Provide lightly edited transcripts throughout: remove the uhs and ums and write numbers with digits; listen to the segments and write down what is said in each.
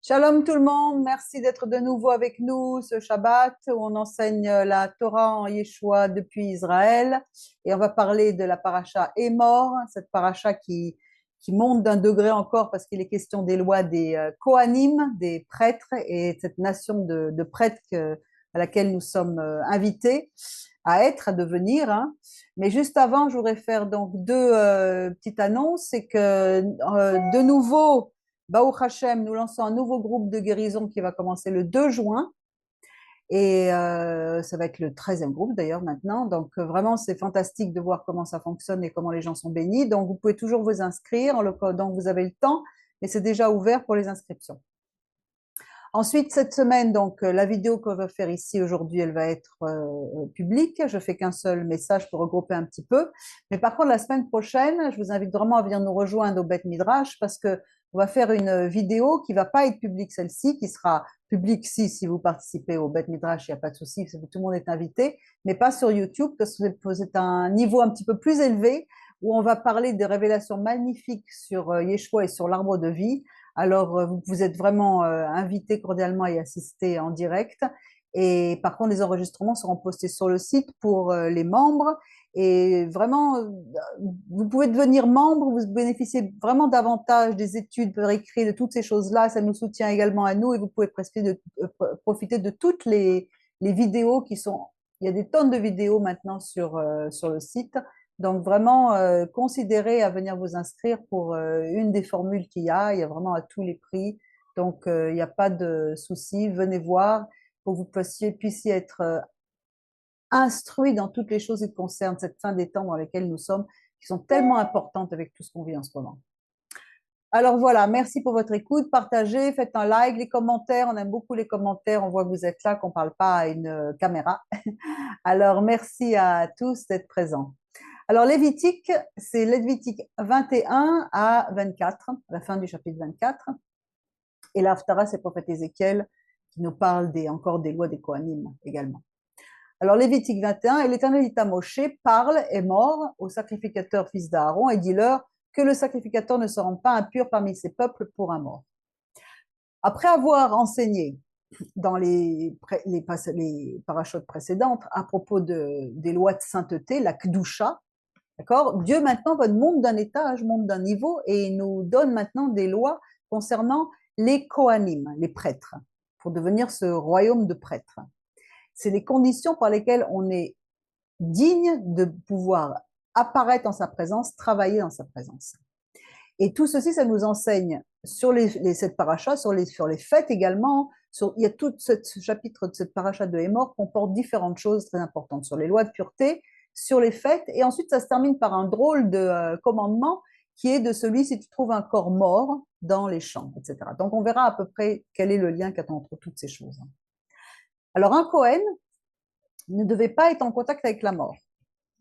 Shalom tout le monde, merci d'être de nouveau avec nous ce Shabbat où on enseigne la Torah en Yeshua depuis Israël et on va parler de la paracha Émor, cette paracha qui monte d'un degré encore parce qu'il est question des lois des Kohanim, des prêtres et cette nation de prêtres à laquelle nous sommes invités à être, à devenir. Hein. Mais juste avant, je voudrais faire donc deux petites annonces, c'est que de nouveau Baruch Hashem, nous lançons un nouveau groupe de guérison qui va commencer le 2 juin. Et ça va être le 13e groupe d'ailleurs maintenant. Donc vraiment, c'est fantastique de voir comment ça fonctionne et comment les gens sont bénis. Donc vous pouvez toujours vous inscrire, donc vous avez le temps, mais c'est déjà ouvert pour les inscriptions. Ensuite, cette semaine, donc la vidéo qu'on va faire ici aujourd'hui, elle va être publique. Je fais qu'un seul message pour regrouper un petit peu. Mais par contre, la semaine prochaine, je vous invite vraiment à venir nous rejoindre au Beth Midrash parce que on va faire une vidéo qui va pas être publique celle-ci, qui sera publique si vous participez au Beth Midrash, il n'y a pas de souci, tout le monde est invité, mais pas sur YouTube parce que c'est un niveau un petit peu plus élevé où on va parler des révélations magnifiques sur Yeshua et sur l'arbre de vie. Alors, vous êtes vraiment invités cordialement à y assister en direct. Et par contre, les enregistrements seront postés sur le site pour les membres. Et vraiment, vous pouvez devenir membre, vous bénéficiez vraiment davantage des études par écrit, de toutes ces choses-là. Ça nous soutient également à nous et vous pouvez profiter de toutes les vidéos qui sont... Il y a des tonnes de vidéos maintenant sur le site. Donc vraiment, considérez à venir vous inscrire pour une des formules qu'il y a. Il y a vraiment à tous les prix. Donc, il n'y a pas de souci. Venez voir pour que vous puissiez être instruits dans toutes les choses qui concernent cette fin des temps dans lesquelles nous sommes, qui sont tellement importantes avec tout ce qu'on vit en ce moment. Alors voilà, merci pour votre écoute. Partagez, faites un like, les commentaires. On aime beaucoup les commentaires. On voit que vous êtes là, qu'on ne parle pas à une caméra. Alors, merci à tous d'être présents. Alors, Lévitique, c'est Lévitique 21 à 24, la fin du chapitre 24. Et l'Haftara, c'est le prophète Ézéchiel qui nous parle encore des lois des Kohanim également. Alors, Lévitique 21, et l'Éternel dit à Moshe, parle et mort au sacrificateur fils d'Aaron et dis-leur que le sacrificateur ne se rende pas impur parmi ses peuples pour un mort. Après avoir enseigné dans les parachutes précédentes à propos des lois de sainteté, la Kdusha, d'accord? Dieu maintenant monte d'un étage, monte d'un niveau et il nous donne maintenant des lois concernant les Kohanim, les prêtres, pour devenir ce royaume de prêtres. C'est les conditions par lesquelles on est digne de pouvoir apparaître en sa présence, travailler dans sa présence. Et tout ceci, ça nous enseigne sur cette paracha, sur les fêtes également. Il y a tout ce chapitre de cette paracha de Émor comporte différentes choses très importantes sur les lois de pureté, sur les fêtes, et ensuite ça se termine par un drôle de commandement qui est de celui si tu trouves un corps mort dans les champs, etc. Donc on verra à peu près quel est le lien qu'il y a entre toutes ces choses. Alors un Kohen ne devait pas être en contact avec la mort.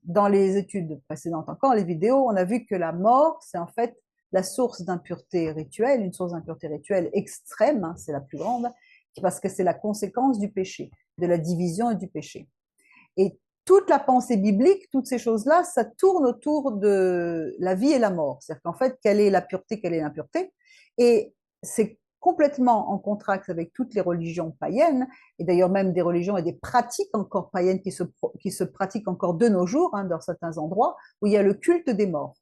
Dans les études précédentes encore, les vidéos, on a vu que la mort, c'est en fait la source d'impureté rituelle, une source d'impureté rituelle extrême, hein, c'est la plus grande, parce que c'est la conséquence du péché, de la division et du péché. Et toute la pensée biblique, toutes ces choses-là, ça tourne autour de la vie et la mort. C'est-à-dire qu'en fait, quelle est la pureté, quelle est l'impureté? Et c'est complètement en contraste avec toutes les religions païennes, et d'ailleurs même des religions et des pratiques encore païennes qui se pratiquent encore de nos jours, hein, dans certains endroits, où il y a le culte des morts.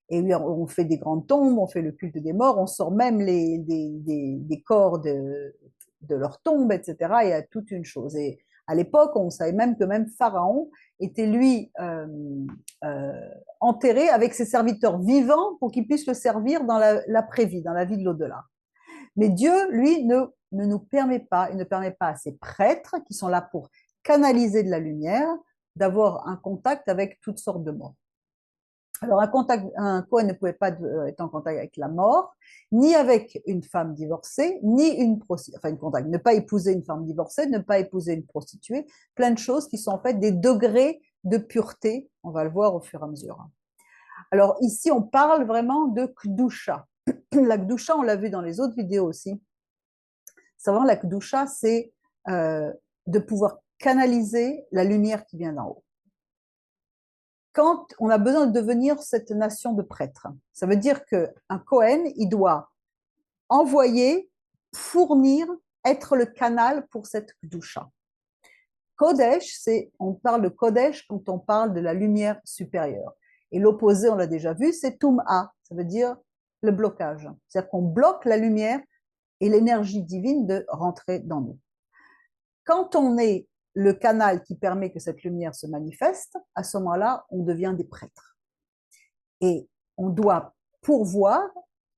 Et on fait des grandes tombes, on fait le culte des morts, on sort même des corps de leurs tombes, etc. Il y a toute une chose. Et à l'époque, on savait même que même Pharaon était lui enterré avec ses serviteurs vivants pour qu'ils puissent le servir dans l'après-vie, dans la vie de l'au-delà. Mais Dieu, lui, ne nous permet pas, il ne permet pas à ses prêtres qui sont là pour canaliser de la lumière, d'avoir un contact avec toutes sortes de morts. Alors, un Kohen ne pouvait pas être en contact avec la mort, ni avec une femme divorcée, ni une prostituée, enfin, ne pas épouser une femme divorcée, ne pas épouser une prostituée, plein de choses qui sont en fait des degrés de pureté, on va le voir au fur et à mesure. Alors, ici, on parle vraiment de Kdusha. La Kdusha, on l'a vu dans les autres vidéos aussi. Savoir la Kdusha, c'est de pouvoir canaliser la lumière qui vient d'en haut. Quand on a besoin de devenir cette nation de prêtres, ça veut dire qu'un Kohen, il doit envoyer fournir, être le canal pour cette Kedusha. Kodesh, on parle de Kodesh quand on parle de la lumière supérieure. Et l'opposé, on l'a déjà vu, c'est Tum'a, ça veut dire le blocage. C'est-à-dire qu'on bloque la lumière et l'énergie divine de rentrer dans nous. Quand on est le canal qui permet que cette lumière se manifeste, à ce moment-là, on devient des prêtres. Et on doit pourvoir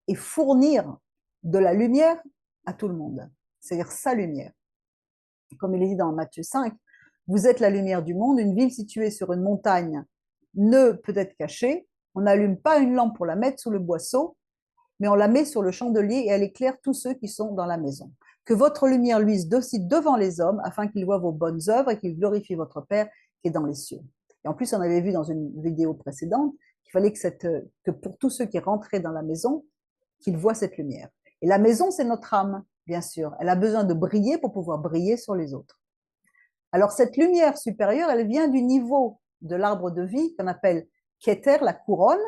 et fournir de la lumière à tout le monde, c'est-à-dire sa lumière. Comme il est dit dans Matthieu 5, vous êtes la lumière du monde, une ville située sur une montagne ne peut être cachée, on n'allume pas une lampe pour la mettre sous le boisseau, mais on la met sur le chandelier et elle éclaire tous ceux qui sont dans la maison. Que votre lumière luise aussi devant les hommes, afin qu'ils voient vos bonnes œuvres et qu'ils glorifient votre Père qui est dans les cieux. Et en plus, on avait vu dans une vidéo précédente qu'il fallait que pour tous ceux qui rentraient dans la maison, qu'ils voient cette lumière. Et la maison, c'est notre âme, bien sûr. Elle a besoin de briller pour pouvoir briller sur les autres. Alors, cette lumière supérieure, elle vient du niveau de l'arbre de vie qu'on appelle Keter, la couronne,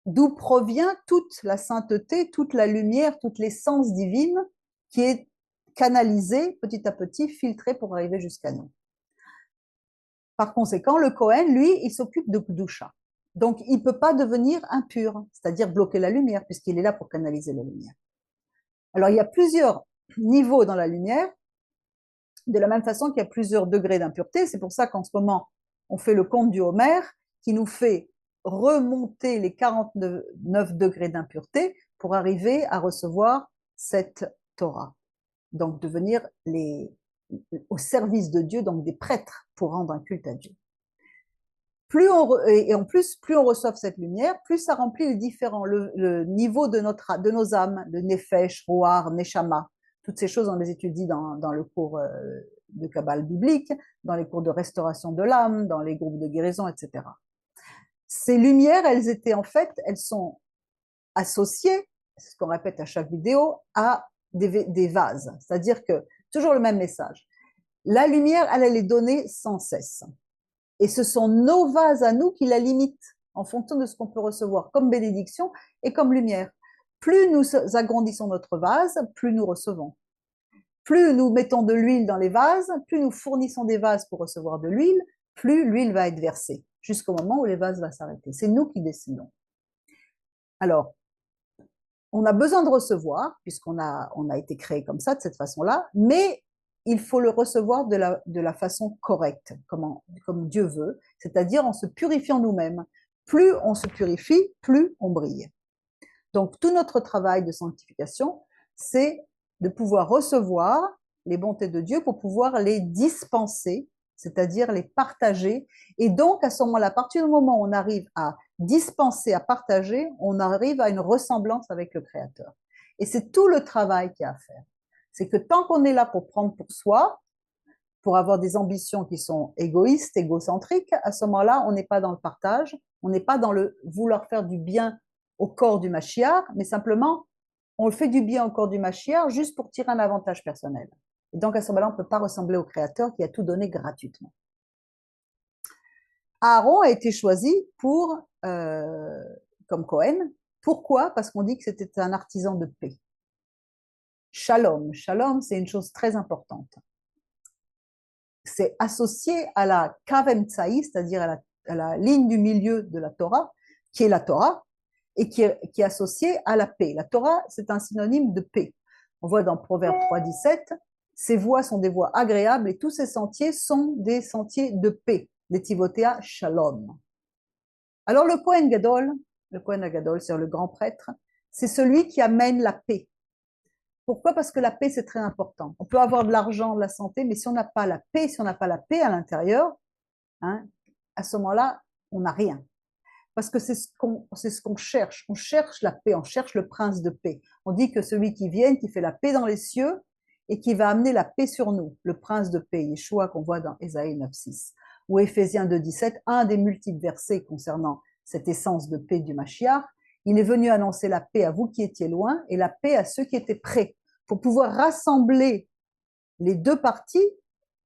d'où provient toute la sainteté, toute la lumière, toute l'essence divine qui est canalisée petit à petit, filtrée pour arriver jusqu'à nous. Par conséquent, le Kohen, lui, il s'occupe de Kedusha. Donc, il ne peut pas devenir impur, c'est-à-dire bloquer la lumière, puisqu'il est là pour canaliser la lumière. Alors, il y a plusieurs niveaux dans la lumière, de la même façon qu'il y a plusieurs degrés d'impureté. C'est pour ça qu'en ce moment, on fait le compte du Homer, qui nous fait remonter les 49 degrés d'impureté pour arriver à recevoir cette Torah. Donc, devenir au service de Dieu, donc des prêtres pour rendre un culte à Dieu. Et en plus, plus on reçoit cette lumière, plus ça remplit le niveau de nos âmes, le Nefesh, Roar, Neshama. Toutes ces choses, on les étudie dans le cours de Kabbale biblique, dans les cours de restauration de l'âme, dans les groupes de guérison, etc. Ces lumières, elles sont associées, c'est ce qu'on répète à chaque vidéo, à des vases. C'est-à-dire que, toujours le même message. La lumière, elle est donnée sans cesse. Et ce sont nos vases à nous qui la limitent en fonction de ce qu'on peut recevoir comme bénédiction et comme lumière. Plus nous agrandissons notre vase, plus nous recevons. Plus nous mettons de l'huile dans les vases, plus nous fournissons des vases pour recevoir de l'huile, plus l'huile va être versée, jusqu'au moment où les vases vont s'arrêter. C'est nous qui décidons. Alors, on a besoin de recevoir, puisqu'on a été créé comme ça, de cette façon-là, mais il faut le recevoir de la façon correcte, comme Dieu veut, c'est-à-dire en se purifiant nous-mêmes. Plus on se purifie, plus on brille. Donc, tout notre travail de sanctification, c'est de pouvoir recevoir les bontés de Dieu pour pouvoir les dispenser, c'est-à-dire les partager. Et donc, à ce moment-là, à partir du moment où on arrive à dispenser, à partager, on arrive à une ressemblance avec le Créateur. Et c'est tout le travail qu'il y a à faire. C'est que tant qu'on est là pour prendre pour soi, pour avoir des ambitions qui sont égoïstes, égocentriques, à ce moment-là, on n'est pas dans le partage, on n'est pas dans le vouloir faire du bien au corps du Mashiach, mais simplement, on fait du bien au corps du Mashiach juste pour tirer un avantage personnel. Et donc, à ce moment-là, on ne peut pas ressembler au Créateur qui a tout donné gratuitement. Aaron a été choisi comme Cohen. Pourquoi? Parce qu'on dit que c'était un artisan de paix. Shalom. Shalom, c'est une chose très importante. C'est associé à la Kavem Tsaï, c'est-à-dire à la ligne du milieu de la Torah, qui est la Torah, et qui est associée à la paix. La Torah, c'est un synonyme de paix. On voit dans Proverbe 3,17, ces voies sont des voies agréables et tous ces sentiers sont des sentiers de paix. Les Tivotea Shalom. Alors le Kohen Gadol, c'est le grand prêtre, c'est celui qui amène la paix. Pourquoi? Parce que la paix, c'est très important. On peut avoir de l'argent, de la santé, mais si on n'a pas la paix, si on n'a pas la paix à l'intérieur, à ce moment-là, on n'a rien. Parce que c'est ce qu'on cherche. On cherche la paix, on cherche le prince de paix. On dit que celui qui vient, qui fait la paix dans les cieux et qui va amener la paix sur nous, le prince de paix, Yeshua, qu'on voit dans Ésaïe 9,6 ou Éphésiens 2,17, un des multiples versets concernant cette essence de paix du Mashiach. Il est venu annoncer la paix à vous qui étiez loin et la paix à ceux qui étaient près, pour pouvoir rassembler les deux parties,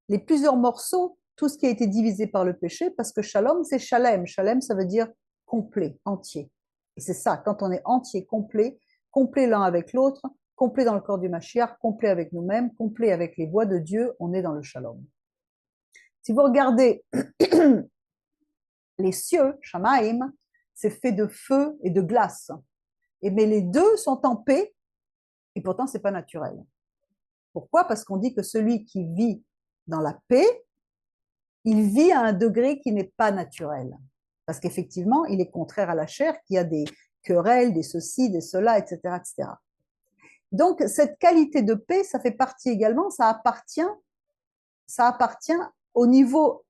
les plusieurs morceaux, tout ce qui a été divisé par le péché, parce que shalom, c'est shalem. Shalem, ça veut dire complet, entier. Et c'est ça, quand on est entier, complet l'un avec l'autre, complet dans le corps du Mashiach, complet avec nous-mêmes, complet avec les voies de Dieu, on est dans le shalom. Si vous regardez les cieux, Shamaim, c'est fait de feu et de glace. Mais les deux sont en paix, et pourtant c'est pas naturel. Pourquoi? Parce qu'on dit que celui qui vit dans la paix, il vit à un degré qui n'est pas naturel. Parce qu'effectivement, il est contraire à la chair, qui a des querelles, des ceci, des cela, etc., etc. Donc, cette qualité de paix, ça fait partie également, ça appartient au niveau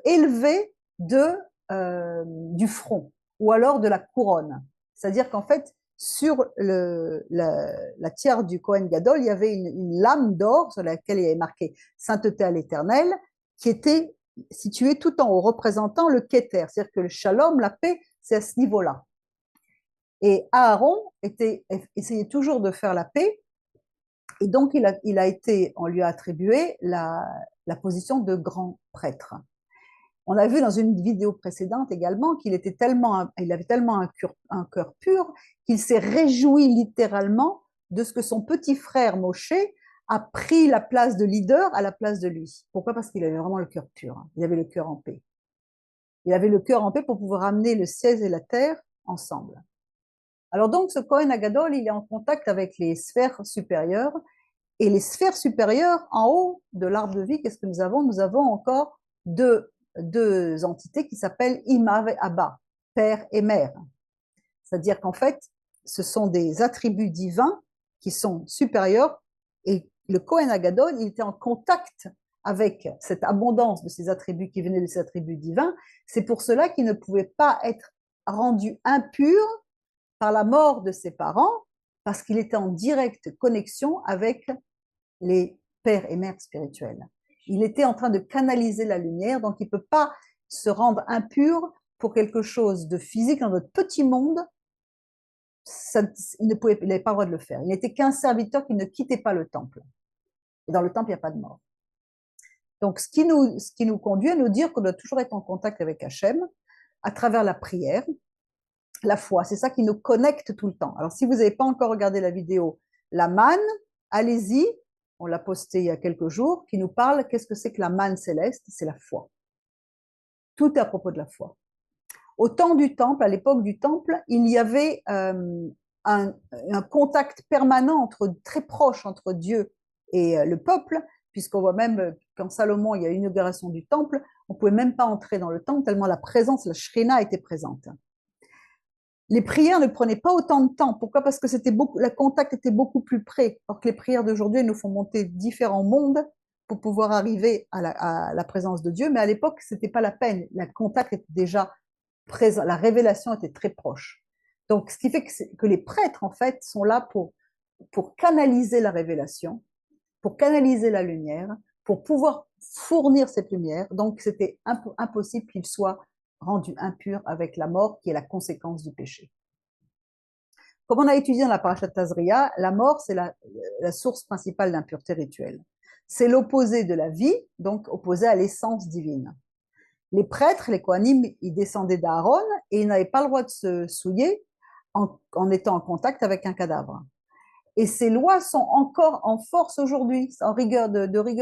élevé du front, ou alors de la couronne. C'est-à-dire qu'en fait, sur la tiare du Kohen Gadol, il y avait une lame d'or sur laquelle il y avait marqué Sainteté à l'Éternel, qui était située tout en haut, représentant le Keter, c'est-à-dire que le shalom, la paix, c'est à ce niveau-là. Et Aaron essayait toujours de faire la paix, et donc on lui a attribué la position de grand prêtre. On a vu dans une vidéo précédente également qu'il avait tellement un cœur pur qu'il s'est réjoui littéralement de ce que son petit frère Moshe a pris la place de leader à la place de lui. Pourquoi? Parce qu'il avait vraiment le cœur pur. Il avait le cœur en paix. Il avait le cœur en paix pour pouvoir amener le ciel et la terre ensemble. Alors donc, ce Kohen Agadol, il est en contact avec les sphères supérieures. Et les sphères supérieures, en haut de l'arbre de vie, qu'est-ce que nous avons? Nous avons encore deux entités qui s'appellent Ima et Abba, père et mère. C'est-à-dire qu'en fait, ce sont des attributs divins qui sont supérieurs, et le Kohen Agadol, il était en contact avec cette abondance de ces attributs qui venaient de ces attributs divins. C'est pour cela qu'il ne pouvait pas être rendu impur par la mort de ses parents, parce qu'il était en directe connexion avec les pères et mères spirituels. Il était en train de canaliser la lumière, donc il ne peut pas se rendre impur pour quelque chose de physique dans notre petit monde. Il n'avait pas le droit de le faire. Il n'était qu'un serviteur qui ne quittait pas le temple. Et dans le temple, il n'y a pas de mort. Donc, ce qui nous conduit à nous dire qu'on doit toujours être en contact avec Hachem à travers la prière, la foi. C'est ça qui nous connecte tout le temps. Alors, si vous n'avez pas encore regardé la vidéo La Manne, allez-y. On l'a posté il y a quelques jours, qui nous parle qu'est-ce que c'est que la manne céleste? C'est la foi. Tout est à propos de la foi. Au temps du temple, à l'époque du temple, il y avait un contact permanent, très proche entre Dieu et le peuple, puisqu'on voit même quand Salomon, il y a l'inauguration du temple, on ne pouvait même pas entrer dans le temple tellement la présence, la Shrina était présente. Les prières ne prenaient pas autant de temps. Pourquoi? Parce que le contact était beaucoup plus près. Alors que les prières d'aujourd'hui nous font monter différents mondes pour pouvoir arriver à la présence de Dieu. Mais à l'époque, c'était pas la peine. Le contact était déjà présent. La révélation était très proche. Donc, ce qui fait que les prêtres, en fait, sont là pour canaliser la révélation, pour canaliser la lumière, pour pouvoir fournir cette lumière. Donc, c'était impossible qu'ils soient rendu impur avec la mort qui est la conséquence du péché. Comme on a étudié dans la parashat Tazria, la mort, c'est la source principale d'impureté rituelle. C'est l'opposé de la vie, donc opposé à l'essence divine. Les prêtres, les Kohanim, ils descendaient d'Aaron et ils n'avaient pas le droit de se souiller en étant en contact avec un cadavre. Et ces lois sont encore en force aujourd'hui, en vigueur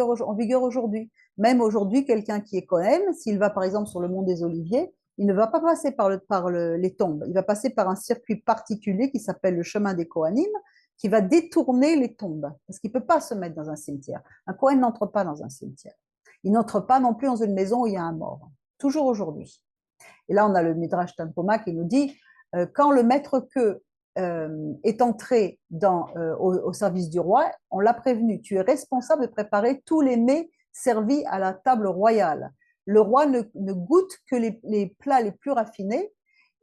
aujourd'hui. Même aujourd'hui, quelqu'un qui est Kohen, s'il va par exemple sur le mont des Oliviers, il ne va pas passer par les tombes. Il va passer par un circuit particulier qui s'appelle le chemin des Kohanim, qui va détourner les tombes, parce qu'il ne peut pas se mettre dans un cimetière. Un Kohen n'entre pas dans un cimetière. Il n'entre pas non plus dans une maison où il y a un mort. Toujours aujourd'hui. Et là, on a le Midrash Tanhuma qui nous dit, quand le maître-queux est entré au service du roi, on l'a prévenu, tu es responsable de préparer tous les mets servis à la table royale. Le roi ne goûte que les plats les plus raffinés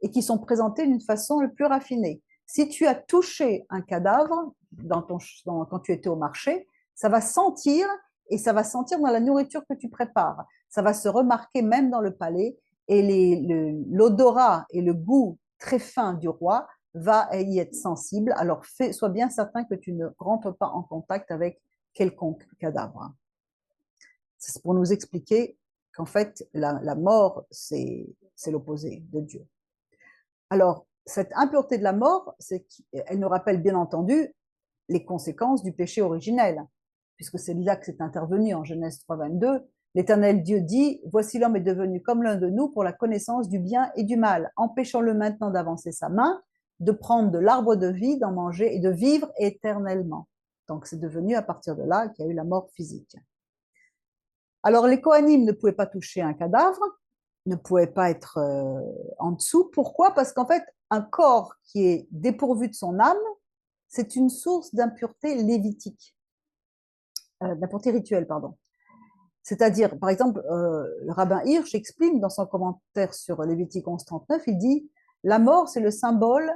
et qui sont présentés d'une façon le plus raffinée. Si tu as touché un cadavre quand tu étais au marché, ça va sentir, et ça va sentir dans la nourriture que tu prépares. Ça va se remarquer même dans le palais, et l'odorat et le goût très fin du roi va y être sensible. Alors, sois bien certain que tu ne rentres pas en contact avec quelconque cadavre. C'est pour nous expliquer qu'en fait, la mort, c'est l'opposé de Dieu. Alors, cette impureté de la mort, elle nous rappelle bien entendu les conséquences du péché originel, puisque c'est là que c'est intervenu en Genèse 3,22. L'Éternel Dieu dit, voici l'homme est devenu comme l'un de nous pour la connaissance du bien et du mal. Empêchons-le maintenant d'avancer sa main, de prendre de l'arbre de vie, d'en manger et de vivre éternellement. Donc c'est devenu à partir de là qu'il y a eu la mort physique. Alors les Kohanim ne pouvaient pas toucher un cadavre, ne pouvaient pas être en dessous. Pourquoi? Parce qu'en fait, un corps qui est dépourvu de son âme, c'est une source d'impureté lévitique, d'impureté rituelle, pardon. C'est-à-dire, par exemple, le rabbin Hirsch explique dans son commentaire sur Lévitique 11.39, il dit « La mort, c'est le symbole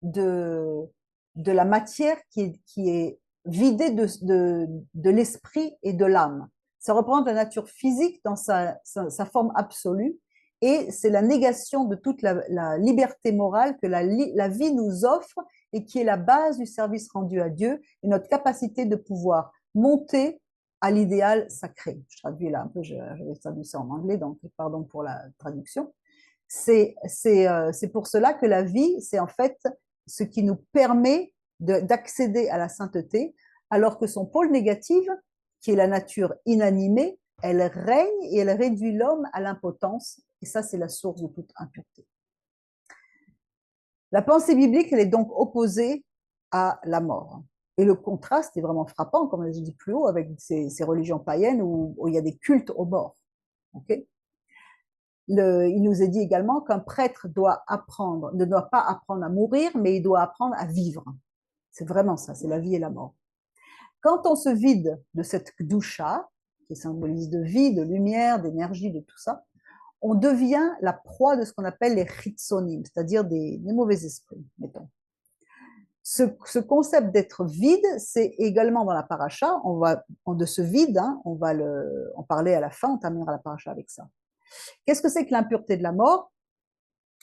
de la matière qui est vidée de l'esprit et de l'âme. Ça représente la nature physique dans sa forme absolue et c'est la négation de toute la liberté morale que la vie nous offre et qui est la base du service rendu à Dieu et notre capacité de pouvoir monter à l'idéal sacré. Je traduis là un peu, j'avais traduit ça en anglais, donc pardon pour la traduction. C'est pour cela que la vie, c'est en fait ce qui nous permet d'accéder à la sainteté, alors que son pôle négatif, qui est la nature inanimée, elle règne et elle réduit l'homme à l'impotence, et ça c'est la source de toute impureté. La pensée biblique, elle est donc opposée à la mort. Et le contraste est vraiment frappant, comme je l'ai dit plus haut, avec ces religions païennes où il y a des cultes aux morts. Okay, il nous est dit également qu'un prêtre ne doit pas apprendre à mourir, mais il doit apprendre à vivre. C'est vraiment ça, c'est la vie et la mort. Quand on se vide de cette kdusha, qui symbolise de vie, de lumière, d'énergie, de tout ça, on devient la proie de ce qu'on appelle les chitsonim, c'est-à-dire des mauvais esprits, mettons. Ce concept d'être vide, c'est également dans la paracha, de ce vide, hein, on va en parler à la fin, on terminera la paracha avec ça. Qu'est-ce que c'est que l'impureté de la mort?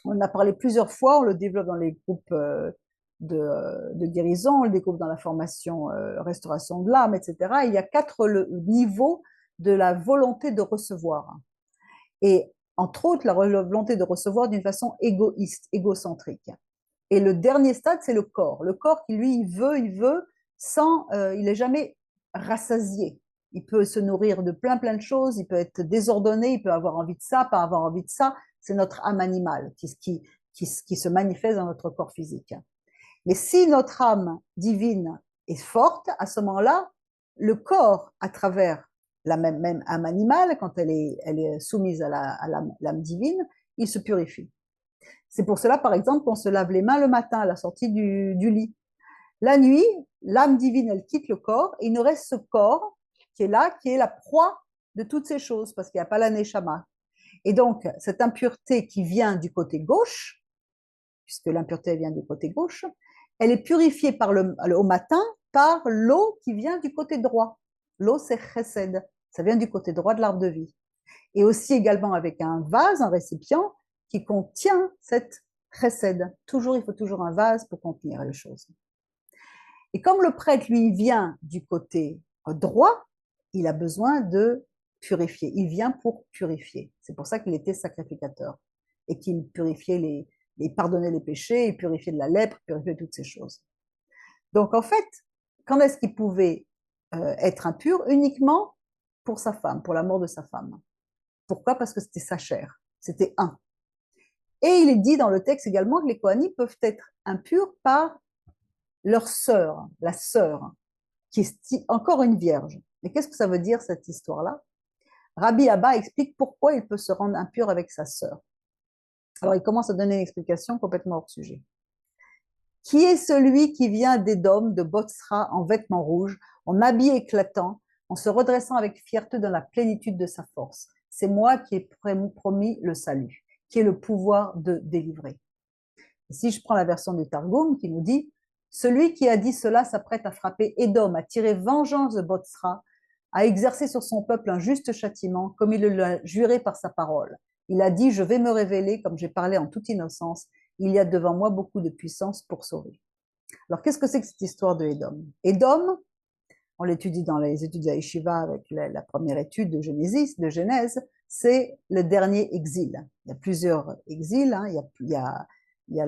On en a parlé plusieurs fois, on le développe dans les groupes de guérison, on le développe dans la formation restauration de l'âme, etc. Il y a 4 niveaux de la volonté de recevoir. Et entre autres, la volonté de recevoir d'une façon égoïste, égocentrique. Et le dernier stade, c'est le corps. Le corps qui, lui, il veut, sans, il n'est jamais rassasié. Il peut se nourrir de plein de choses, il peut être désordonné, il peut avoir envie de ça, pas avoir envie de ça. C'est notre âme animale qui se manifeste dans notre corps physique. Mais si notre âme divine est forte, à ce moment-là, le corps, à travers la même âme animale, quand elle est soumise à l'âme divine, il se purifie. C'est pour cela, par exemple, qu'on se lave les mains le matin à la sortie du lit. La nuit, l'âme divine, elle quitte le corps, et il nous reste ce corps qui est là, qui est la proie de toutes ces choses, parce qu'il n'y a pas la neshama. Et donc, cette impureté qui vient du côté gauche, puisque l'impureté vient du côté gauche, elle est purifiée au matin par l'eau qui vient du côté droit. L'eau, c'est chesed, ça vient du côté droit de l'arbre de vie. Et aussi également avec un vase, un récipient, qui contient cette chesed. Il faut toujours un vase pour contenir les choses. Et comme le prêtre, lui, vient du côté droit, il a besoin de purifier. Il vient pour purifier. C'est pour ça qu'il était sacrificateur et qu'il purifiait il pardonnait les péchés, il purifiait de la lèpre, il purifiait toutes ces choses. Donc en fait, quand est-ce qu'il pouvait être impur? Uniquement pour sa femme, pour la mort de sa femme. Pourquoi? Parce que c'était sa chair, c'était un. Et il est dit dans le texte également que les Kohanim peuvent être impurs par leur sœur, la sœur, qui est encore une vierge. Mais qu'est-ce que ça veut dire cette histoire-là? Rabbi Abba explique pourquoi il peut se rendre impur avec sa sœur. Alors il commence à donner une explication complètement hors sujet. Qui est celui qui vient d'Édom, de Botsra, en vêtements rouges, en habits éclatants, en se redressant avec fierté dans la plénitude de sa force? C'est moi qui ai promis le salut, qui est le pouvoir de délivrer. Et si je prends la version du Targum qui nous dit « Celui qui a dit cela s'apprête à frapper Édom, à tirer vengeance de Botsra, à exercer sur son peuple un juste châtiment, comme il l'a juré par sa parole. Il a dit « Je vais me révéler, comme j'ai parlé en toute innocence, il y a devant moi beaucoup de puissance pour sauver. » Alors, qu'est-ce que c'est que cette histoire de Édom? Édom, on l'étudie dans les études de la Yeshiva avec la première étude de Genèse, c'est le dernier exil. Il y a plusieurs exils, hein. Il y a il y a,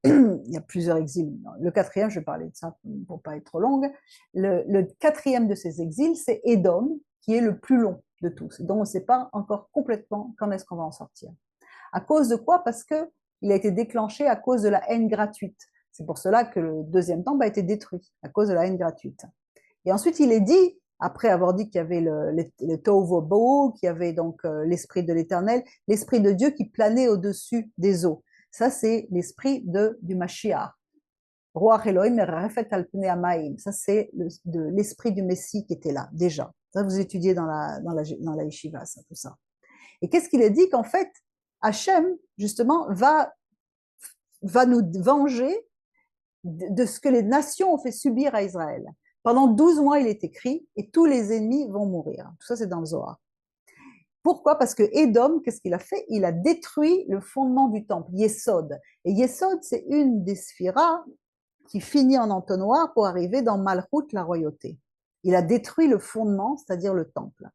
il y a plusieurs exils. Le quatrième, je vais parler de ça pour pas être trop longue. Le quatrième de ces exils, c'est Édom, qui est le plus long de tous, dont on ne sait pas encore complètement quand est-ce qu'on va en sortir. À cause de quoi? Parce que il a été déclenché à cause de la haine gratuite. C'est pour cela que le deuxième temple a été détruit, à cause de la haine gratuite. Et ensuite, il est dit, après avoir dit qu'il y avait le Tohu Bohu, qu'il y avait donc l'esprit de l'Éternel, l'esprit de Dieu qui planait au-dessus des eaux. Ça, c'est l'esprit du Mashiach. Ruach Elohim refet al pnei hamayim. Ça, c'est l'esprit du Messie qui était là, déjà. Ça, vous étudiez dans la yeshiva, ça, tout ça. Et qu'est-ce qu'il est dit? Qu'en fait, Hachem, justement, va nous venger de ce que les nations ont fait subir à Israël. Pendant 12 mois, il est écrit, et tous les ennemis vont mourir. Tout ça, c'est dans le Zohar. Pourquoi? Parce que Édom, qu'est-ce qu'il a fait? Il a détruit le fondement du temple, Yesod. Et Yesod, c'est une des sphiras qui finit en entonnoir pour arriver dans Malchut, la royauté. Il a détruit le fondement, c'est-à-dire le temple.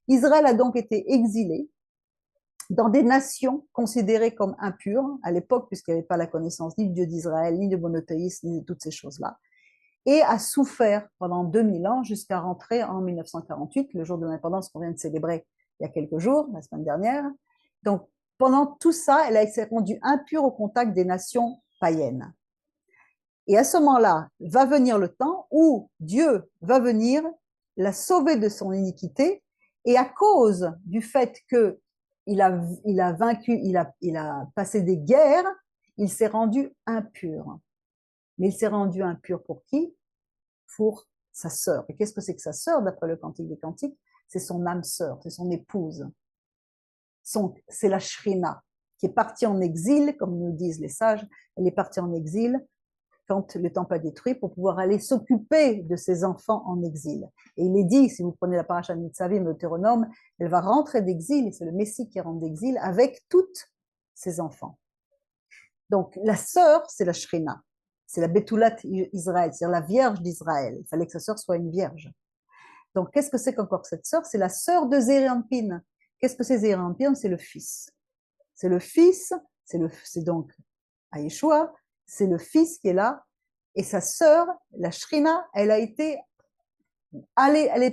Israël a donc été exilé dans des nations considérées comme impures à l'époque, puisqu'il n'y avait pas la connaissance ni du Dieu d'Israël, ni de monothéisme, ni de toutes ces choses-là, et a souffert pendant 2000 ans jusqu'à rentrer en 1948, le jour de l'indépendance qu'on vient de célébrer il y a quelques jours, la semaine dernière. Donc, pendant tout ça, elle a été rendue impure au contact des nations païennes. Et à ce moment-là, va venir le temps où Dieu va venir la sauver de son iniquité, et à cause du fait qu'il a vaincu, il a passé des guerres, il s'est rendu impur. Mais il s'est rendu impur pour qui? Pour sa sœur. Et qu'est-ce que c'est que sa sœur, d'après le Cantique des Cantiques? C'est son âme sœur, c'est son épouse. C'est la Shrina, qui est partie en exil, comme nous disent les sages, elle est partie en exil quand le temple a détruit pour pouvoir aller s'occuper de ses enfants en exil. Et il est dit, si vous prenez la paracha de Nitzavim, Deutéronome, elle va rentrer d'exil, et c'est le Messie qui rentre d'exil, avec toutes ses enfants. Donc la sœur, c'est la Shrina, c'est la Betoulat Israël, c'est-à-dire la Vierge d'Israël. Il fallait que sa sœur soit une vierge. Donc qu'est-ce que c'est qu'encore cette sœur? C'est la sœur de Zéréampin. Qu'est-ce que c'est Zéréampin? C'est le fils. C'est le fils, c'est donc à Yeshua, c'est le fils qui est là, et sa sœur, la Shrina, elle est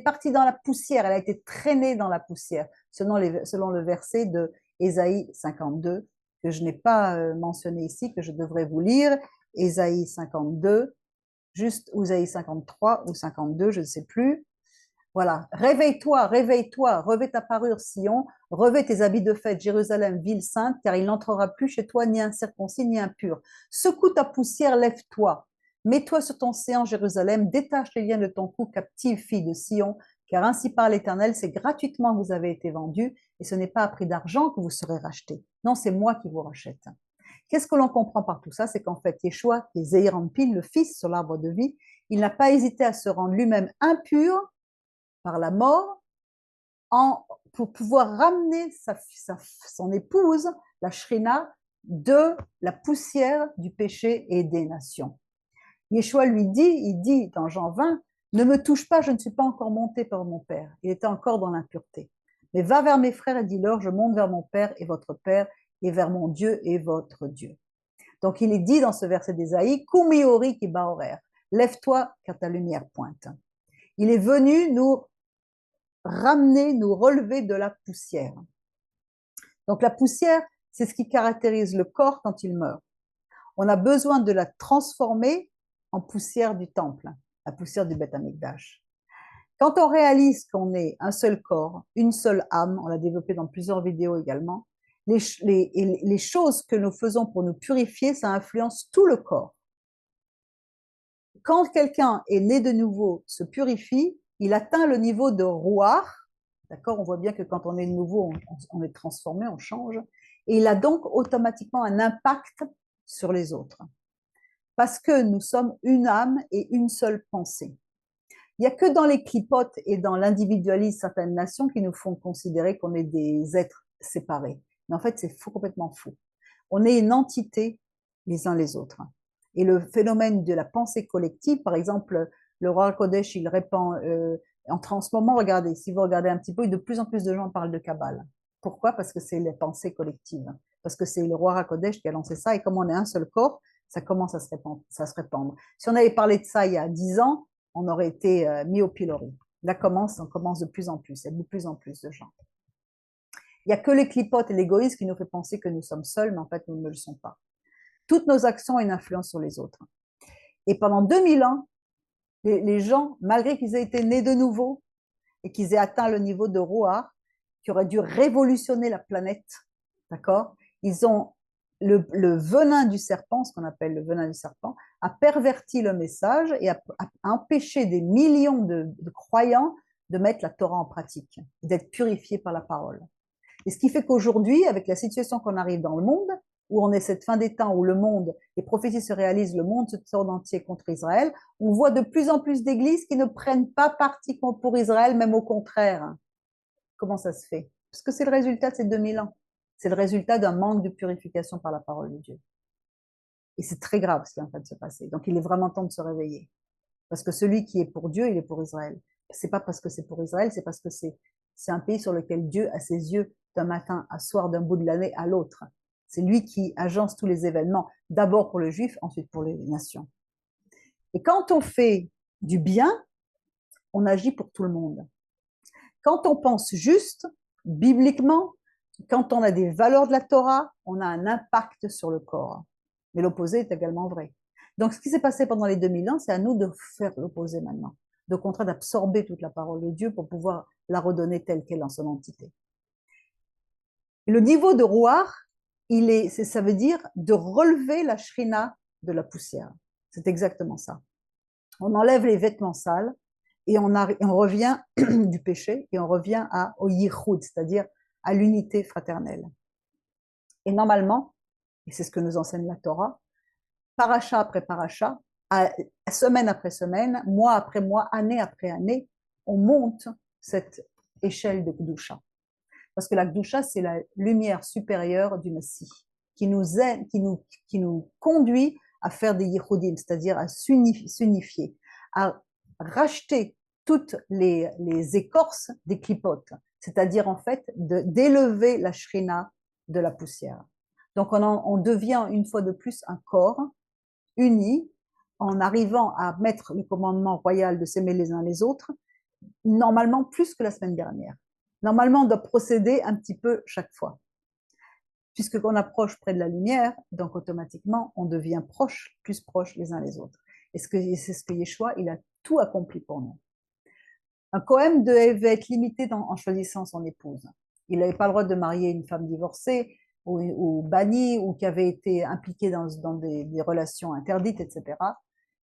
partie dans la poussière, elle a été traînée dans la poussière, selon le verset de Ésaïe 52, que je n'ai pas mentionné ici, que je devrais vous lire, Ésaïe 52, juste ou Ésaïe 53 ou 52, je ne sais plus. Voilà, réveille-toi, réveille-toi, revêt ta parure Sion, revêt tes habits de fête Jérusalem, ville sainte, car il n'entrera plus chez toi ni incirconcis ni impur. Secoue ta poussière, lève-toi, mets-toi sur ton séant Jérusalem, détache les liens de ton cou, captive fille de Sion, car ainsi parle l'Éternel, c'est gratuitement que vous avez été vendus, et ce n'est pas à prix d'argent que vous serez rachetés. Non, c'est moi qui vous rachète. Qu'est-ce que l'on comprend par tout ça? C'est qu'en fait, Yeshua, qui est Zeir Anpin, le fils sur l'arbre de vie, il n'a pas hésité à se rendre lui-même impur par la mort pour pouvoir ramener son épouse, la Shrina, de la poussière du péché et des nations. Yeshua il dit dans Jean 20, ne me touche pas, je ne suis pas encore monté par mon Père. Il était encore dans l'impureté. Mais va vers mes frères et dis-leur, je monte vers mon Père et votre Père, et vers mon Dieu et votre Dieu. Donc il est dit dans ce verset d'Ésaïe, Kumiori ki baorer, lève-toi car ta lumière pointe. Il est venu nous ramener, nous relever de la poussière. Donc la poussière, c'est ce qui caractérise le corps quand il meurt. On a besoin de la transformer en poussière du temple, la poussière du Beth Amikdash. Quand on réalise qu'on est un seul corps, une seule âme, on l'a développé dans plusieurs vidéos également, les choses que nous faisons pour nous purifier, ça influence tout le corps. Quand quelqu'un est né de nouveau, se purifie, il atteint le niveau de Ruach, d'accord? On voit bien que quand on est de nouveau, on est transformé, on change, et il a donc automatiquement un impact sur les autres. Parce que nous sommes une âme et une seule pensée. Il n'y a que dans les clipotes et dans l'individualisme certaines nations qui nous font considérer qu'on est des êtres séparés. Mais en fait, c'est complètement faux. On est une entité les uns les autres. Et le phénomène de la pensée collective, par exemple, le roi Kodesh, il répand, en ce moment, regardez, si vous regardez un petit peu, de plus en plus de gens parlent de Kabbale. Pourquoi? Parce que c'est les pensées collectives. parce que c'est le roi Hakodesh qui a lancé ça, et comme on est un seul corps, ça commence à se répandre. Si on avait parlé de ça il y a 10 ans, on aurait été mis au pilori. Là, on commence de plus en plus, il y a de plus en plus de gens. Il n'y a que les clipotes et l'égoïsme qui nous fait penser que nous sommes seuls, mais en fait, nous ne le sommes pas. Toutes nos actions ont une influence sur les autres. Et pendant 2000 ans, les gens, malgré qu'ils aient été nés de nouveau et qu'ils aient atteint le niveau de Ruach, qui aurait dû révolutionner la planète, d'accord? Ils ont le venin du serpent, ce qu'on appelle le venin du serpent, a perverti le message et a empêché des millions de croyants de mettre la Torah en pratique, d'être purifiés par la parole. Et ce qui fait qu'aujourd'hui, avec la situation qu'on arrive dans le monde, où on est cette fin des temps, où le monde, les prophéties se réalisent, le monde se tourne entier contre Israël, on voit de plus en plus d'églises qui ne prennent pas parti pour Israël, même au contraire. Comment ça se fait? Parce que c'est le résultat de ces 2000 ans. C'est le résultat d'un manque de purification par la parole de Dieu. Et c'est très grave ce qui est en train de se passer. Donc il est vraiment temps de se réveiller. Parce que celui qui est pour Dieu, il est pour Israël. C'est pas parce que c'est pour Israël, c'est parce que c'est un pays sur lequel Dieu a ses yeux d'un matin à soir, d'un bout de l'année à l'autre. C'est lui qui agence tous les événements, d'abord pour le juif, ensuite pour les nations. Et quand on fait du bien, on agit pour tout le monde. Quand on pense juste, bibliquement, quand on a des valeurs de la Torah, on a un impact sur le corps. Mais l'opposé est également vrai. Donc, ce qui s'est passé pendant les 2000 ans, c'est à nous de faire l'opposé maintenant. De contraire d'absorber toute la parole de Dieu pour pouvoir la redonner telle qu'elle en son entité. Le niveau de Ruach, ça veut dire de relever la shrina de la poussière. C'est exactement ça. On enlève les vêtements sales et on revient du péché et on revient au yichud, c'est-à-dire à l'unité fraternelle. Et normalement, et c'est ce que nous enseigne la Torah, paracha après paracha, semaine après semaine, mois après mois, année après année, on monte cette échelle de Gdusha. Parce que la Gdusha, c'est la lumière supérieure du Messie, qui nous conduit à faire des yichudim, c'est-à-dire à s'unifier, à racheter toutes les écorces des clipotes, c'est-à-dire en fait d'élever la shrina de la poussière. Donc on devient une fois de plus un corps uni en arrivant à mettre le commandement royal de s'aimer les uns les autres, normalement plus que la semaine dernière. Normalement, on doit procéder un petit peu chaque fois. Puisqu'on approche près de la lumière, donc automatiquement, on devient plus proche les uns les autres. Et c'est ce que Yeshua, il a tout accompli pour nous. Un Kohen devait être limité en choisissant son épouse. Il n'avait pas le droit de marier une femme divorcée ou bannie ou qui avait été impliquée dans des relations interdites, etc.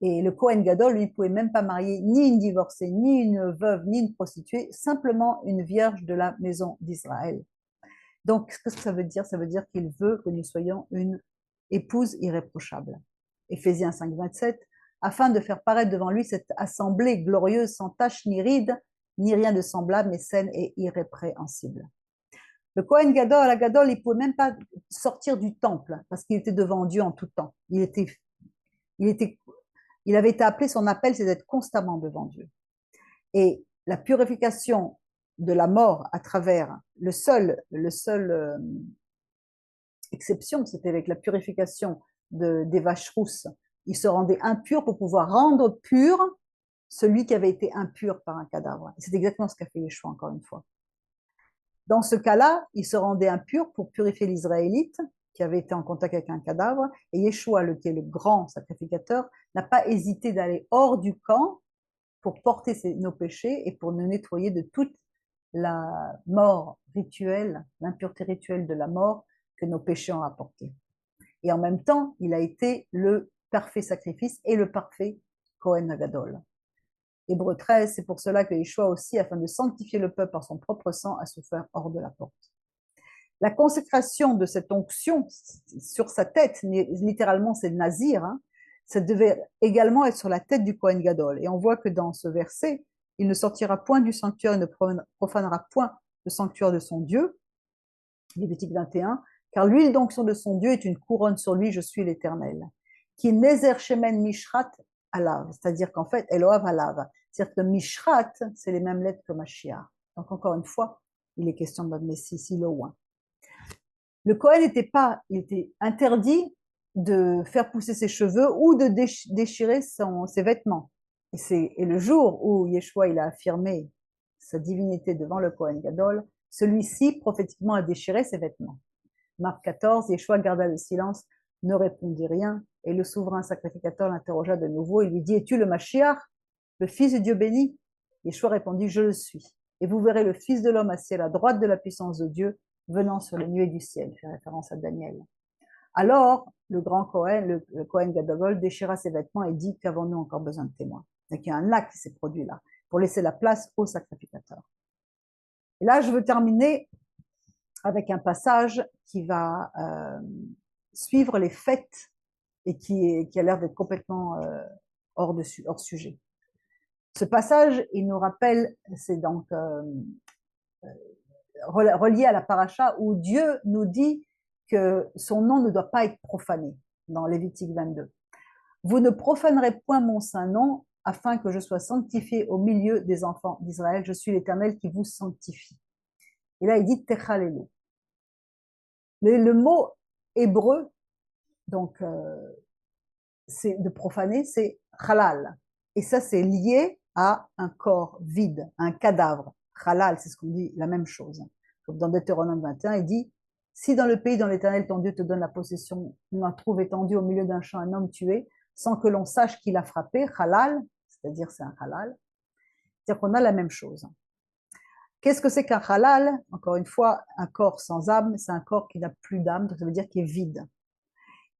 Et le Kohen Gadol, lui, ne pouvait même pas marier ni une divorcée, ni une veuve, ni une prostituée, simplement une vierge de la maison d'Israël. Donc, qu'est-ce que ça veut dire? Ça veut dire qu'il veut que nous soyons une épouse irréprochable. Éphésiens 5, 27, afin de faire paraître devant lui cette assemblée glorieuse, sans tache ni ride, ni rien de semblable, mais saine et irrépréhensible. Le Kohen Gadol, il ne pouvait même pas sortir du temple, parce qu'il était devant Dieu en tout temps. Il avait été appelé, son appel, c'est d'être constamment devant Dieu. Et la purification de la mort à travers le seul exception, c'était avec la purification des vaches rousses. Il se rendait impur pour pouvoir rendre pur celui qui avait été impur par un cadavre. Et c'est exactement ce qu'a fait Yeshua encore une fois. Dans ce cas-là, il se rendait impur pour purifier l'Israélite qui avait été en contact avec un cadavre. Et Yeshua, qui est le grand sacrificateur, n'a pas hésité d'aller hors du camp pour porter nos péchés et pour nous nettoyer de toute la mort rituelle, l'impureté rituelle de la mort que nos péchés ont apporté. Et en même temps, il a été le parfait sacrifice et le parfait Kohen Hagadol. Hébreux 13, c'est pour cela que Yeshua aussi, afin de sanctifier le peuple par son propre sang, a souffert hors de la porte. La consécration de cette onction sur sa tête, littéralement c'est le nazir, ça devait également être sur la tête du Kohen Gadol. Et on voit que dans ce verset, il ne sortira point du sanctuaire et ne profanera point le sanctuaire de son Dieu, Lévitique 21, car l'huile d'onction de son Dieu est une couronne sur lui, je suis l'Éternel. Qui nezer shemen mishrat alav, c'est-à-dire qu'en fait, Eloav alav, c'est-à-dire que mishrat, c'est les mêmes lettres que Mashiach. Donc encore une fois, il est question de notre Messie ici, le loin. Le Kohen il était interdit de faire pousser ses cheveux ou de déchirer ses vêtements. Et le jour où Yeshua il a affirmé sa divinité devant le Kohen Gadol, celui-ci prophétiquement a déchiré ses vêtements. Marc 14, Yeshua garda le silence, ne répondit rien, et le souverain sacrificateur l'interrogea de nouveau et lui dit, es-tu le Mashiach, le fils de Dieu béni? Yeshua répondit, je le suis. Et vous verrez le Fils de l'homme assis à la droite de la puissance de Dieu, venant sur les nuées du ciel, fait référence à Daniel. Alors, le grand Kohen, le Kohen Gadol, déchira ses vêtements et dit, qu'avons-nous encore besoin de témoins? Donc il y a un acte qui s'est produit là, pour laisser la place au sacrificateur. Et là, je veux terminer avec un passage qui va suivre les fêtes et qui a l'air d'être complètement hors sujet. Ce passage, il nous rappelle, c'est donc relié à la paracha où Dieu nous dit que son nom ne doit pas être profané, dans Lévitique 22. Vous ne profanerez point mon saint nom, afin que je sois sanctifié au milieu des enfants d'Israël. Je suis l'Éternel qui vous sanctifie. Et là, il dit Techalelu. Le mot hébreu, donc c'est de profaner, c'est halal. Et ça, c'est lié à un corps vide, un cadavre. Halal, c'est ce qu'on dit, la même chose. Comme dans Deutéronome 21, il dit, si dans le pays dont l'Éternel ton Dieu te donne la possession, on en trouve étendu au milieu d'un champ un homme tué, sans que l'on sache qui l'a frappé, halal, c'est-à-dire c'est un halal, c'est-à-dire qu'on a la même chose. Qu'est-ce que c'est qu'un halal? Encore une fois, un corps sans âme, c'est un corps qui n'a plus d'âme, donc ça veut dire qu'il est vide.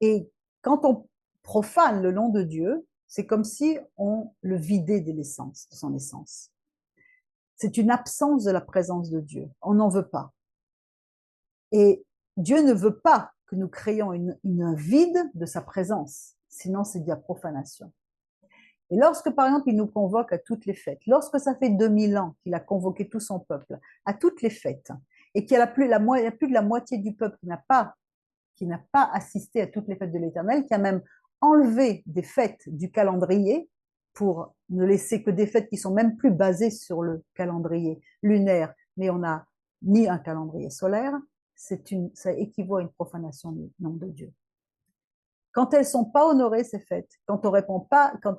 Et quand on profane le nom de Dieu, c'est comme si on le vidait de l'essence, de son essence. C'est une absence de la présence de Dieu. On n'en veut pas. Et Dieu ne veut pas que nous créions une vide de sa présence, sinon c'est de la profanation. Et lorsque, par exemple, il nous convoque à toutes les fêtes, lorsque ça fait 2000 ans qu'il a convoqué tout son peuple à toutes les fêtes, et qu'il y a plus de la moitié du peuple qui n'a pas assisté à toutes les fêtes de l'Éternel, qui a même enlevé des fêtes du calendrier pour ne laisser que des fêtes qui sont même plus basées sur le calendrier lunaire, mais on a mis un calendrier solaire, ça équivaut à une profanation du nom de Dieu. Quand elles sont pas honorées, ces fêtes, quand on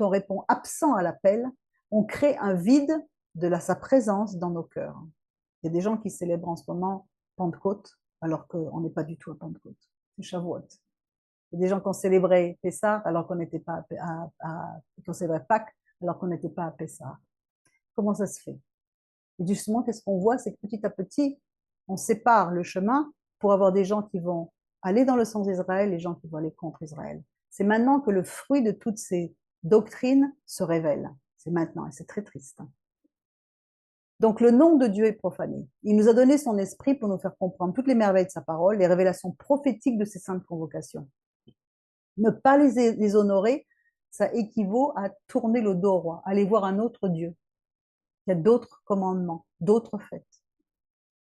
répond absent à l'appel, on crée un vide de sa présence dans nos cœurs. Il y a des gens qui célèbrent en ce moment Pentecôte, alors qu'on n'est pas du tout à Pentecôte. C'est Shavuot. Il y a des gens qui ont célébré Pessah, alors qu'on n'était pas qui ont célébré Pâques, alors qu'on n'était pas à Pessah. Comment ça se fait? Et justement, qu'est-ce qu'on voit? C'est que petit à petit, on sépare le chemin pour avoir des gens qui vont aller dans le sens d'Israël et des gens qui vont aller contre Israël. C'est maintenant que le fruit de toutes ces doctrines se révèle. C'est maintenant, et c'est très triste. Donc le nom de Dieu est profané. Il nous a donné son esprit pour nous faire comprendre toutes les merveilles de sa parole, les révélations prophétiques de ses saintes convocations. Ne pas les honorer, ça équivaut à tourner le dos au roi, aller voir un autre Dieu. Il y a d'autres commandements, d'autres fêtes.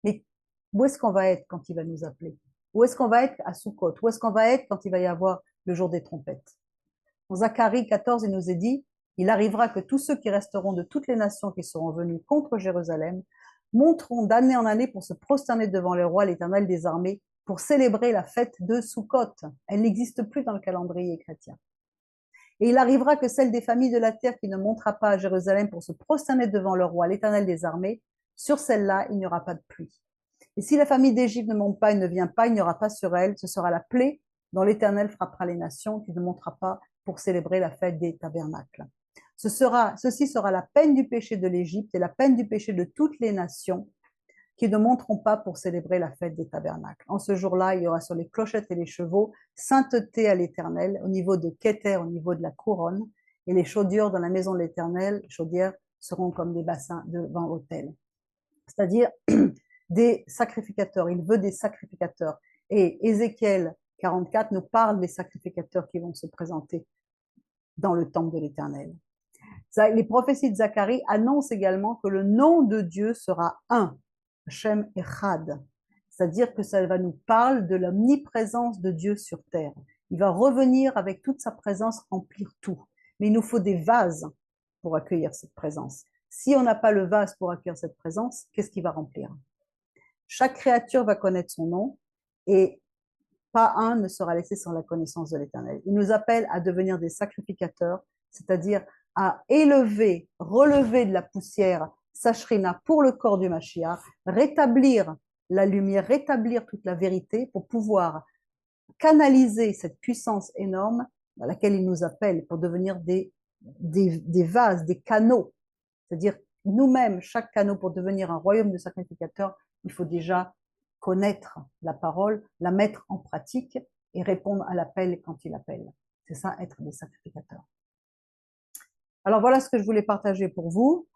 Mais où est-ce qu'on va être quand il va nous appeler? Où est-ce qu'on va être à Sukkot? Où est-ce qu'on va être quand il va y avoir le jour des trompettes? Dans Zacharie 14, il nous est dit, il arrivera que tous ceux qui resteront de toutes les nations qui seront venus contre Jérusalem monteront d'année en année pour se prosterner devant le roi, l'Éternel des armées, pour célébrer la fête de Sukkot. Elle n'existe plus dans le calendrier chrétien. Et il arrivera que celle des familles de la terre qui ne montera pas à Jérusalem pour se prosterner devant le roi, l'Éternel des armées, sur celle-là, il n'y aura pas de pluie. Et si la famille d'Égypte ne monte pas et ne vient pas, il n'y aura pas sur elle, ce sera la plaie dont l'Éternel frappera les nations qui ne montera pas pour célébrer la fête des tabernacles. Ceci sera la peine du péché de l'Égypte et la peine du péché de toutes les nations qui ne monteront pas pour célébrer la fête des tabernacles. En ce jour-là, il y aura sur les clochettes et les chevaux sainteté à l'Éternel, au niveau de Kéter, au niveau de la couronne, et les chaudières dans la maison de l'Éternel, les chaudières seront comme des bassins devant l'autel. C'est-à-dire des sacrificateurs, il veut des sacrificateurs. Et Ézéchiel 44 nous parle des sacrificateurs qui vont se présenter dans le temple de l'Éternel. Les prophéties de Zacharie annoncent également que le nom de Dieu sera un, Hashem Echad, c'est-à-dire que ça va nous parler de l'omniprésence de Dieu sur terre. Il va revenir avec toute sa présence remplir tout. Mais il nous faut des vases pour accueillir cette présence. Si on n'a pas le vase pour accueillir cette présence, qu'est-ce qui va remplir? Chaque créature va connaître son nom et pas un ne sera laissé sans la connaissance de l'Éternel. Il nous appelle à devenir des sacrificateurs, c'est-à-dire à élever, relever de la poussière sa shrina pour le corps du Mashiach, rétablir la lumière, rétablir toute la vérité pour pouvoir canaliser cette puissance énorme à laquelle il nous appelle pour devenir des vases, des canaux. C'est-à-dire, nous-mêmes, chaque canot, pour devenir un royaume de sacrificateurs, il faut déjà connaître la parole, la mettre en pratique et répondre à l'appel quand il appelle. C'est ça, être des sacrificateurs. Alors voilà ce que je voulais partager pour vous.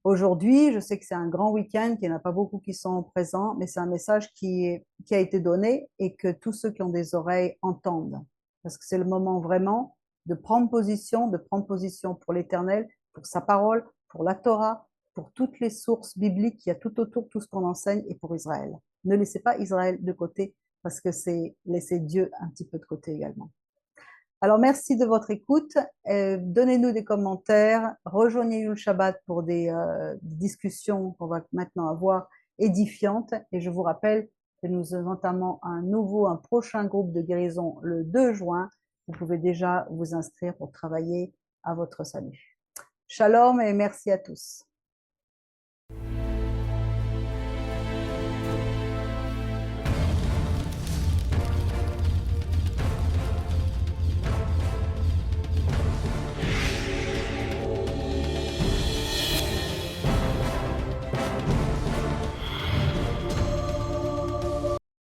Aujourd'hui, je sais que c'est un grand week-end, qu'il n'y en a pas beaucoup qui sont présents, mais c'est un message qui a été donné et que tous ceux qui ont des oreilles entendent. Parce que c'est le moment vraiment de prendre position pour l'Éternel, pour sa parole, pour la Torah, pour toutes les sources bibliques qu'il y a tout autour, tout ce qu'on enseigne, et pour Israël. Ne laissez pas Israël de côté, parce que c'est laisser Dieu un petit peu de côté également. Alors, merci de votre écoute. Donnez-nous des commentaires. Rejoignez le Shabbat pour des discussions qu'on va maintenant avoir édifiantes. Et je vous rappelle que nous entamons un prochain groupe de guérison le 2 juin. Vous pouvez déjà vous inscrire pour travailler à votre salut. Shalom et merci à tous.